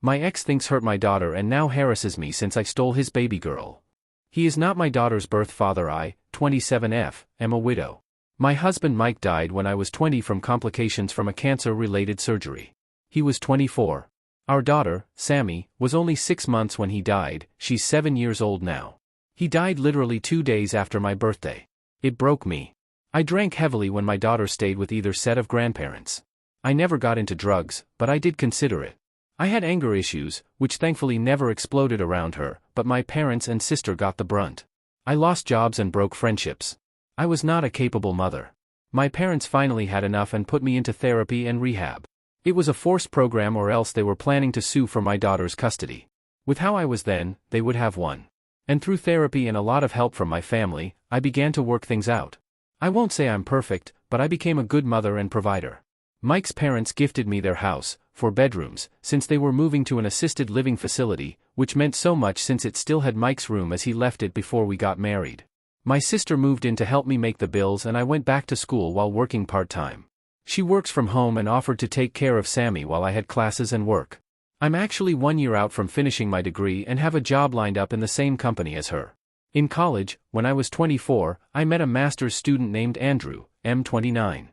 My ex thinks hurt my daughter and now harasses me since I stole his baby girl. He is not my daughter's birth father. I, 27F, am a widow. My husband Mike died when I was 20 from complications from a cancer-related surgery. He was 24. Our daughter, Sammy, was only 6 months when he died. She's 7 years old now. He died literally 2 days after my birthday. It broke me. I drank heavily when my daughter stayed with either set of grandparents. I never got into drugs, but I did consider it. I had anger issues, which thankfully never exploded around her, but my parents and sister got the brunt. I lost jobs and broke friendships. I was not a capable mother. My parents finally had enough and put me into therapy and rehab. It was a forced program, or else they were planning to sue for my daughter's custody. With how I was then, they would have won. And through therapy and a lot of help from my family, I began to work things out. I won't say I'm perfect, but I became a good mother and provider. Mike's parents gifted me their house, 4 bedrooms, since they were moving to an assisted living facility, which meant so much since it still had Mike's room as he left it before we got married. My sister moved in to help me make the bills, and I went back to school while working part-time. She works from home and offered to take care of Sammy while I had classes and work. I'm actually 1 year out from finishing my degree and have a job lined up in the same company as her. In college, when I was 24, I met a master's student named Andrew, M29.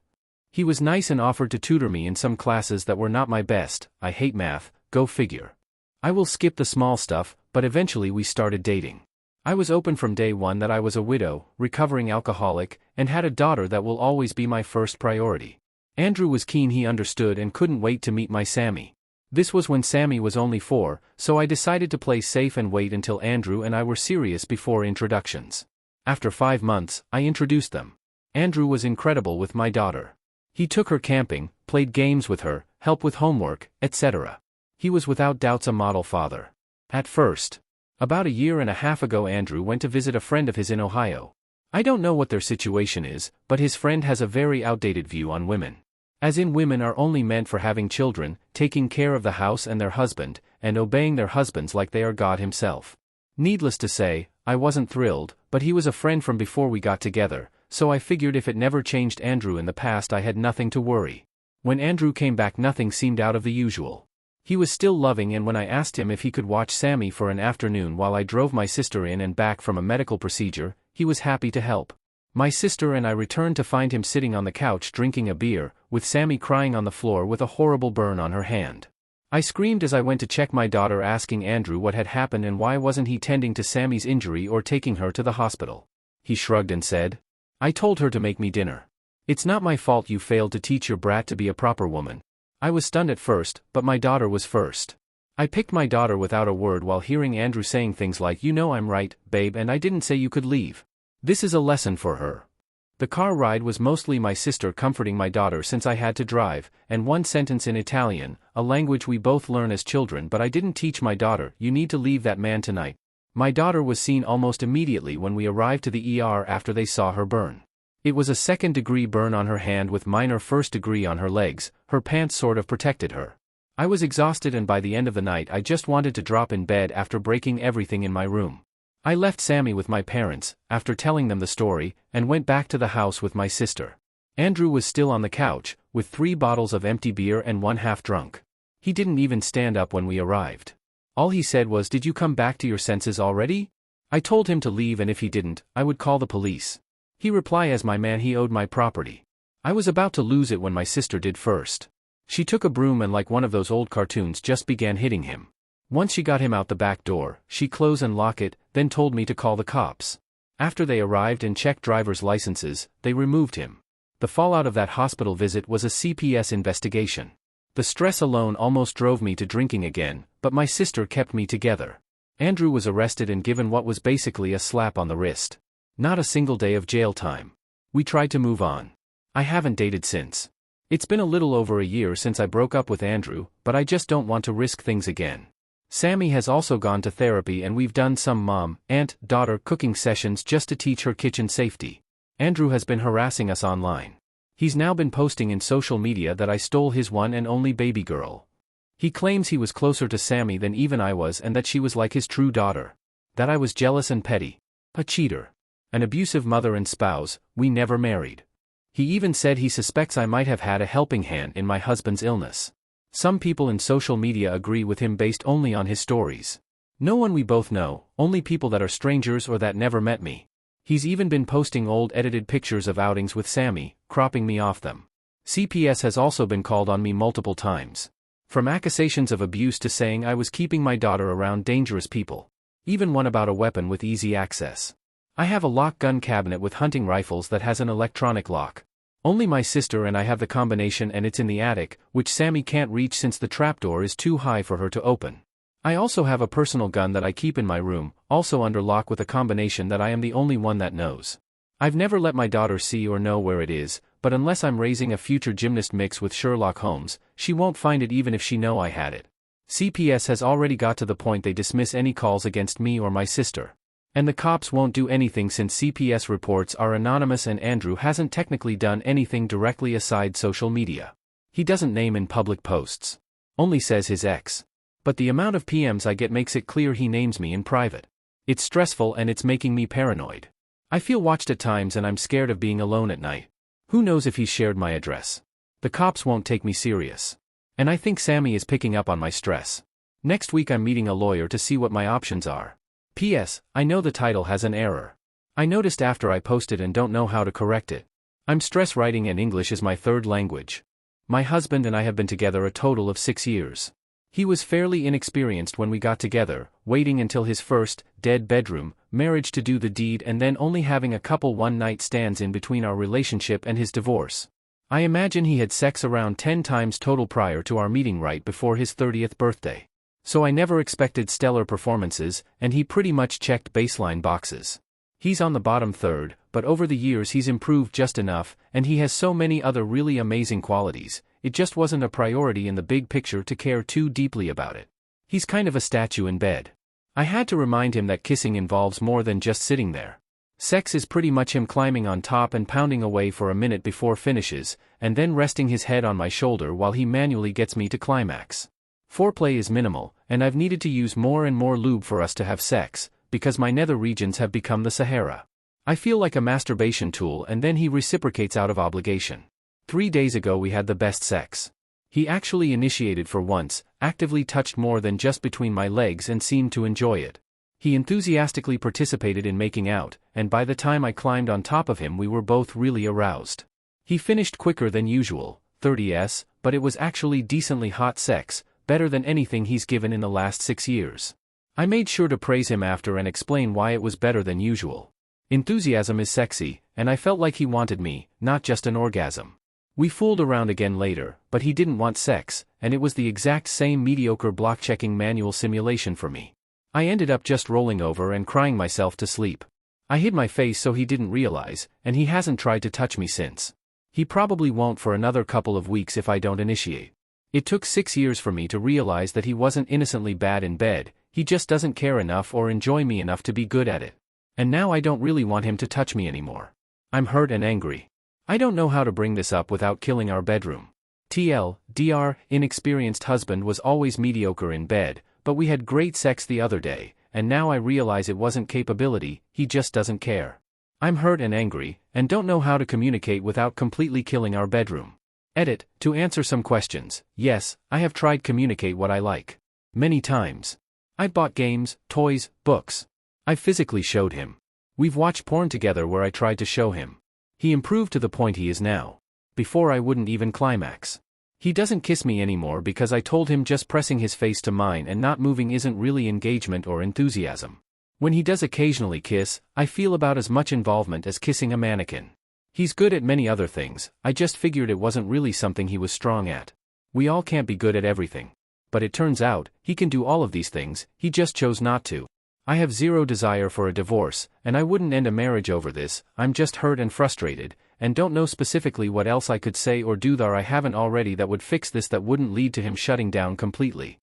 He was nice and offered to tutor me in some classes that were not my best. I hate math, go figure. I will skip the small stuff, but eventually we started dating. I was open from day one that I was a widow, recovering alcoholic, and had a daughter that will always be my first priority. Andrew was keen. He understood and couldn't wait to meet my Sammy. This was when Sammy was only 4, so I decided to play safe and wait until Andrew and I were serious before introductions. After 5 months, I introduced them. Andrew was incredible with my daughter. He took her camping, played games with her, helped with homework, etc. He was without doubts a model father. At first. About a year and a half ago, Andrew went to visit a friend of his in Ohio. I don't know what their situation is, but his friend has a very outdated view on women. As in, women are only meant for having children, taking care of the house and their husband, and obeying their husbands like they are God himself. Needless to say, I wasn't thrilled, but he was a friend from before we got together, so I figured if it never changed Andrew in the past, I had nothing to worry. When Andrew came back, nothing seemed out of the usual. He was still loving, and when I asked him if he could watch Sammy for an afternoon while I drove my sister in and back from a medical procedure, he was happy to help. My sister and I returned to find him sitting on the couch drinking a beer, with Sammy crying on the floor with a horrible burn on her hand. I screamed as I went to check my daughter, asking Andrew what had happened and why wasn't he tending to Sammy's injury or taking her to the hospital. He shrugged and said, "I told her to make me dinner. It's not my fault you failed to teach your brat to be a proper woman." I was stunned at first, but my daughter was first. I picked my daughter without a word while hearing Andrew saying things like, "You know I'm right, babe, and I didn't say you could leave." This is a lesson for her. The car ride was mostly my sister comforting my daughter since I had to drive, and one sentence in Italian, a language we both learn as children, but I didn't teach my daughter, "You need to leave that man tonight." My daughter was seen almost immediately when we arrived to the ER after they saw her burn. It was a second-degree burn on her hand with minor first-degree on her legs. Her pants sort of protected her. I was exhausted, and by the end of the night I just wanted to drop in bed after breaking everything in my room. I left Sammy with my parents, after telling them the story, and went back to the house with my sister. Andrew was still on the couch, with 3 bottles of empty beer and one half drunk. He didn't even stand up when we arrived. All he said was, "Did you come back to your senses already?" I told him to leave, and if he didn't, I would call the police. He replied, as my man, he owed my property. I was about to lose it when my sister did first. She took a broom and, like one of those old cartoons, just began hitting him. Once she got him out the back door, she closed and locked it, then told me to call the cops. After they arrived and checked driver's licenses, they removed him. The fallout of that hospital visit was a CPS investigation. The stress alone almost drove me to drinking again, but my sister kept me together. Andrew was arrested and given what was basically a slap on the wrist. Not a single day of jail time. We tried to move on. I haven't dated since. It's been a little over a year since I broke up with Andrew, but I just don't want to risk things again. Sammy has also gone to therapy, and we've done some mom, aunt, daughter cooking sessions just to teach her kitchen safety. Andrew has been harassing us online. He's now been posting in social media that I stole his one and only baby girl. He claims he was closer to Sammy than even I was, and that she was like his true daughter. That I was jealous and petty. A cheater. An abusive mother and spouse. We never married. He even said he suspects I might have had a helping hand in my husband's illness. Some people in social media agree with him based only on his stories. No one we both know, only people that are strangers or that never met me. He's even been posting old edited pictures of outings with Sammy, cropping me off them. CPS has also been called on me multiple times. From accusations of abuse to saying I was keeping my daughter around dangerous people. Even one about a weapon with easy access. I have a lock gun cabinet with hunting rifles that has an electronic lock. Only my sister and I have the combination, and it's in the attic, which Sammy can't reach since the trapdoor is too high for her to open. I also have a personal gun that I keep in my room, also under lock with a combination that I am the only one that knows. I've never let my daughter see or know where it is, but unless I'm raising a future gymnast mix with Sherlock Holmes, she won't find it even if she know I had it. CPS has already got to the point they dismiss any calls against me or my sister. And the cops won't do anything since CPS reports are anonymous and Andrew hasn't technically done anything directly aside social media. He doesn't name in public posts. Only says his ex. But the amount of PMs I get makes it clear he names me in private. It's stressful and it's making me paranoid. I feel watched at times and I'm scared of being alone at night. Who knows if he's shared my address? The cops won't take me serious. And I think Sammy is picking up on my stress. Next week I'm meeting a lawyer to see what my options are. P.S. I know the title has an error. I noticed after I posted and don't know how to correct it. I'm stress writing and English is my third language. My husband and I have been together a total of 6 years. He was fairly inexperienced when we got together, waiting until his first, dead bedroom, marriage to do the deed and then only having a couple one-night stands in between our relationship and his divorce. I imagine he had sex around 10 times total prior to our meeting right before his 30th birthday. So I never expected stellar performances, and he pretty much checked baseline boxes. He's on the bottom third, but over the years he's improved just enough, and he has so many other really amazing qualities, it just wasn't a priority in the big picture to care too deeply about it. He's kind of a statue in bed. I had to remind him that kissing involves more than just sitting there. Sex is pretty much him climbing on top and pounding away for a minute before finishes, and then resting his head on my shoulder while he manually gets me to climax. Foreplay is minimal, and I've needed to use more and more lube for us to have sex, because my nether regions have become the Sahara. I feel like a masturbation tool and then he reciprocates out of obligation. 3 days ago we had the best sex. He actually initiated for once, actively touched more than just between my legs and seemed to enjoy it. He enthusiastically participated in making out, and by the time I climbed on top of him we were both really aroused. He finished quicker than usual, 30s, but it was actually decently hot sex, better than anything he's given in the last 6 years. I made sure to praise him after and explain why it was better than usual. Enthusiasm is sexy, and I felt like he wanted me, not just an orgasm. We fooled around again later, but he didn't want sex, and it was the exact same mediocre block-checking manual simulation for me. I ended up just rolling over and crying myself to sleep. I hid my face so he didn't realize, and he hasn't tried to touch me since. He probably won't for another couple of weeks if I don't initiate. It took 6 years for me to realize that he wasn't innocently bad in bed, he just doesn't care enough or enjoy me enough to be good at it. And now I don't really want him to touch me anymore. I'm hurt and angry. I don't know how to bring this up without killing our bedroom. TLDR, inexperienced husband was always mediocre in bed, but we had great sex the other day, and now I realize it wasn't capability, he just doesn't care. I'm hurt and angry, and don't know how to communicate without completely killing our bedroom. Edit, to answer some questions, yes, I have tried communicate what I like. Many times. I bought games, toys, books. I physically showed him. We've watched porn together where I tried to show him. He improved to the point he is now. Before I wouldn't even climax. He doesn't kiss me anymore because I told him just pressing his face to mine and not moving isn't really engagement or enthusiasm. When he does occasionally kiss, I feel about as much involvement as kissing a mannequin. He's good at many other things, I just figured it wasn't really something he was strong at. We all can't be good at everything. But it turns out, he can do all of these things, he just chose not to. I have zero desire for a divorce, and I wouldn't end a marriage over this, I'm just hurt and frustrated, and don't know specifically what else I could say or do that I haven't already that would fix this that wouldn't lead to him shutting down completely.